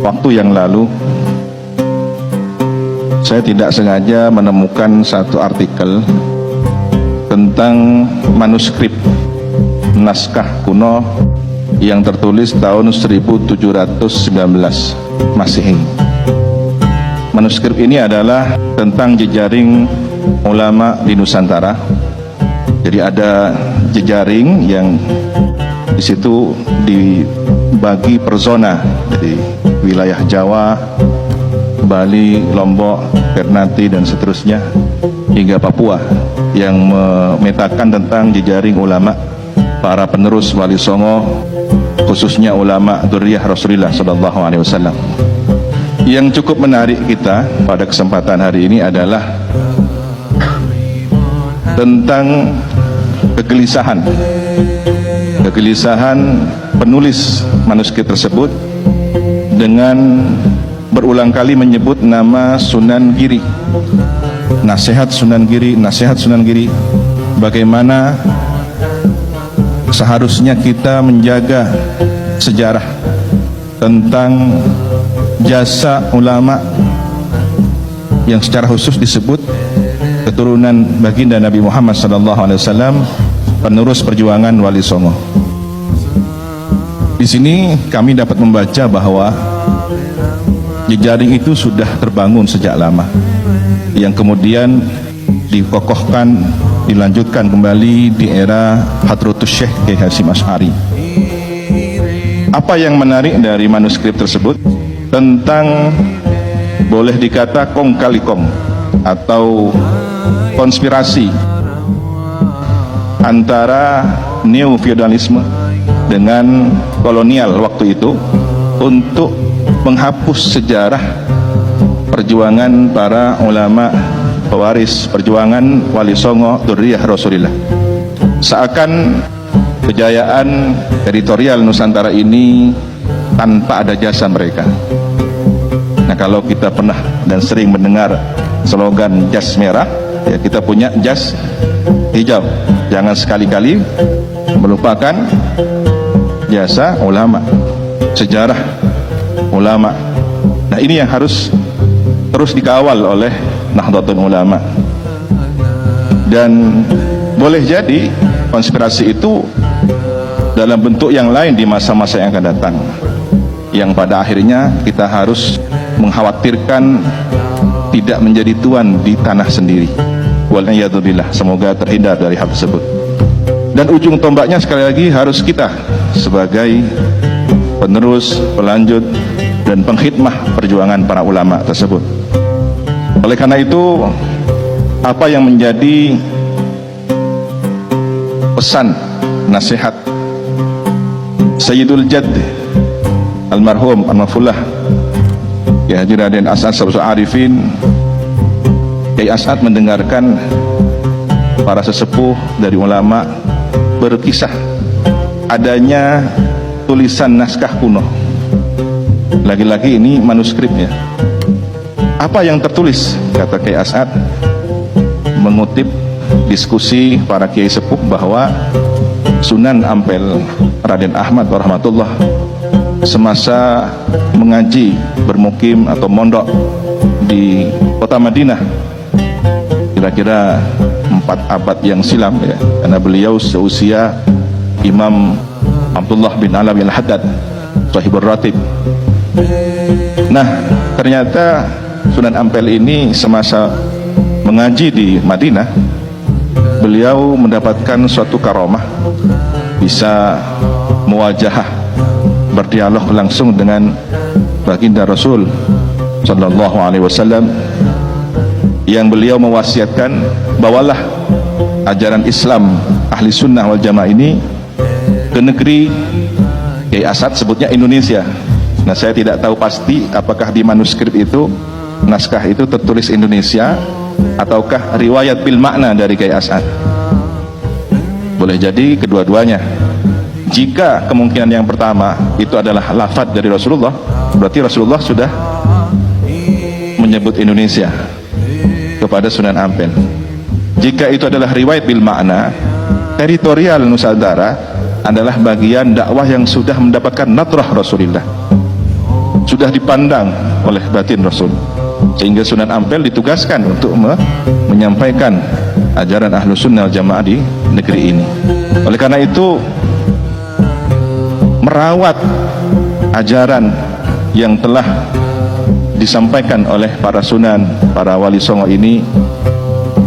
waktu yang lalu saya tidak sengaja menemukan satu artikel tentang manuskrip naskah kuno yang tertulis tahun 1719 Masehi. Manuskrip ini adalah tentang jejaring ulama di Nusantara. Jadi ada jejaring yang di situ dibagi per zona, jadi wilayah Jawa, Bali, Lombok, Ternate dan seterusnya hingga Papua, yang memetakan tentang jejaring ulama para penerus Wali Songo, khususnya ulama dzurriyyah Rasulullah sallallahu alaihi wasallam. Yang cukup menarik kita pada kesempatan hari ini adalah tentang kegelisahan penulis manuskrip tersebut dengan berulang kali menyebut nama Sunan Giri, nasihat Sunan Giri, nasihat Sunan Giri. Bagaimana seharusnya kita menjaga sejarah tentang jasa ulama yang secara khusus disebut keturunan baginda Nabi Muhammad SAW, penerus perjuangan Wali Songo. Di sini kami dapat membaca bahwa jejaring itu sudah terbangun sejak lama, yang kemudian dikokohkan, dilanjutkan kembali di era Hadratus Syekh Kiai Hasyim Asy'ari. Apa yang menarik dari manuskrip tersebut? Tentang, boleh dikata, kong kali kong atau konspirasi antara neo-feudalisme dengan kolonial waktu itu untuk menghapus sejarah perjuangan para ulama pewaris perjuangan Wali Songo dzurriyyah Rasulullah. Seakan kejayaan teritorial Nusantara ini tanpa ada jasa mereka. Nah, kalau kita pernah dan sering mendengar slogan jas merah, ya, kita punya jas hijau. Jangan sekali-kali melupakan jasa ulama, sejarah ulama. Nah, ini yang harus terus dikawal oleh Nahdlatul Ulama. Dan boleh jadi konspirasi itu dalam bentuk yang lain di masa-masa yang akan datang, yang pada akhirnya kita harus mengkhawatirkan tidak menjadi tuan di tanah sendiri. Wal'iyadzubillah, semoga terhindar dari hal tersebut. Dan ujung tombaknya sekali lagi harus kita sebagai penerus, pelanjut dan pengkhidmah perjuangan para ulama tersebut. Oleh karena itu, apa yang menjadi pesan nasihat Sayyidul Jadd almarhum Al-Mafullah Kiai Haji Raden As'ad Syamsul Arifin, Kiai As'ad mendengarkan para sesepuh dari ulama berkisah adanya tulisan naskah kuno. Lagi-lagi ini manuskripnya. Apa yang tertulis? Kata Kiai As'ad, mengutip diskusi para kiai sepuh bahwa Sunan Ampel Raden Ahmad warahmatullah semasa mengaji, bermukim atau mondok di kota Madinah kira-kira 4 abad yang silam, ya, karena beliau seusia Imam Abdullah bin Alawi Al-Haddad Sahibur Ratib. Nah, ternyata Sunan Ampel ini semasa mengaji di Madinah, beliau mendapatkan suatu karomah, bisa muwajahah, berdialog langsung dengan baginda Rasul sallallahu alaihi wasallam, yang beliau mewasiatkan, bawalah ajaran Islam ahli sunnah wal jamaah ini ke negeri Kiai As'ad sebutnya Indonesia. Nah, saya tidak tahu pasti apakah di manuskrip itu, naskah itu tertulis Indonesia ataukah riwayat bil makna dari Kiai As'ad. Boleh jadi kedua-duanya. Jika kemungkinan yang pertama itu adalah lafadz dari Rasulullah, berarti Rasulullah sudah menyebut Indonesia kepada Sunan Ampel. Jika itu adalah riwayat bil makna, teritorial Nusantara adalah bagian dakwah yang sudah mendapatkan natrah Rasulullah, sudah dipandang oleh batin Rasul, sehingga Sunan Ampel ditugaskan untuk menyampaikan ajaran Ahlus Sunnah wal Jamaah di negeri ini. Oleh karena itu, merawat ajaran yang telah disampaikan oleh para sunan, para wali songo ini,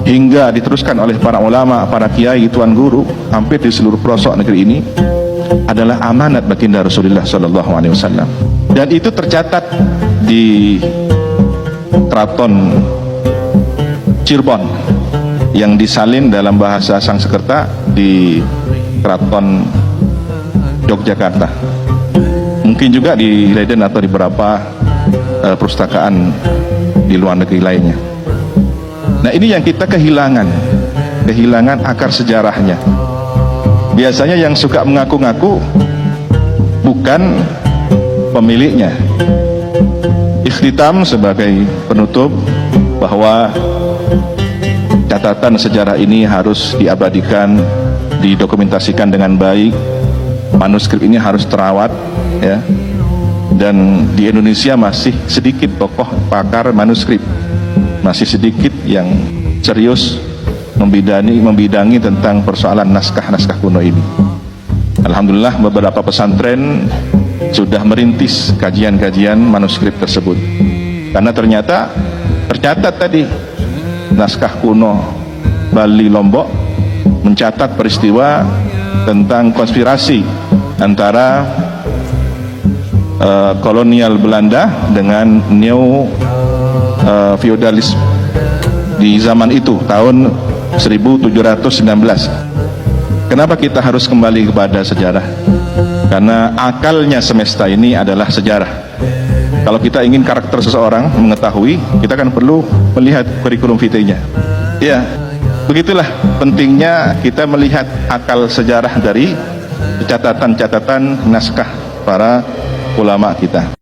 hingga diteruskan oleh para ulama, para kiai, tuan guru, hampir di seluruh pelosok negeri ini, adalah amanat baginda Rasulullah SAW. Dan itu tercatat di Keraton Cirebon yang disalin dalam bahasa Sanskerta di Keraton Yogyakarta. Mungkin juga di Leiden atau di beberapa perpustakaan di luar negeri lainnya. Nah, ini yang kita kehilangan akar sejarahnya. Biasanya yang suka mengaku-ngaku bukan pemiliknya. Ikhtitam sebagai penutup bahwa catatan sejarah ini harus diabadikan, didokumentasikan dengan baik. Manuskrip ini harus terawat, ya. Dan di Indonesia masih sedikit tokoh pakar manuskrip, masih sedikit yang serius membidangi tentang persoalan naskah-naskah kuno ini. Alhamdulillah, beberapa pesantren sudah merintis kajian-kajian manuskrip tersebut, karena ternyata tercatat tadi naskah kuno Bali Lombok mencatat peristiwa tentang konspirasi antara kolonial Belanda dengan neo feodalis di zaman itu, tahun 1719. Kenapa kita harus kembali kepada sejarah? Karena akalnya semesta ini adalah sejarah. Kalau kita ingin karakter seseorang mengetahui, kita kan perlu melihat kurikulum vitae-nya. Ya, begitulah pentingnya kita melihat akal sejarah dari catatan-catatan naskah para ulama kita.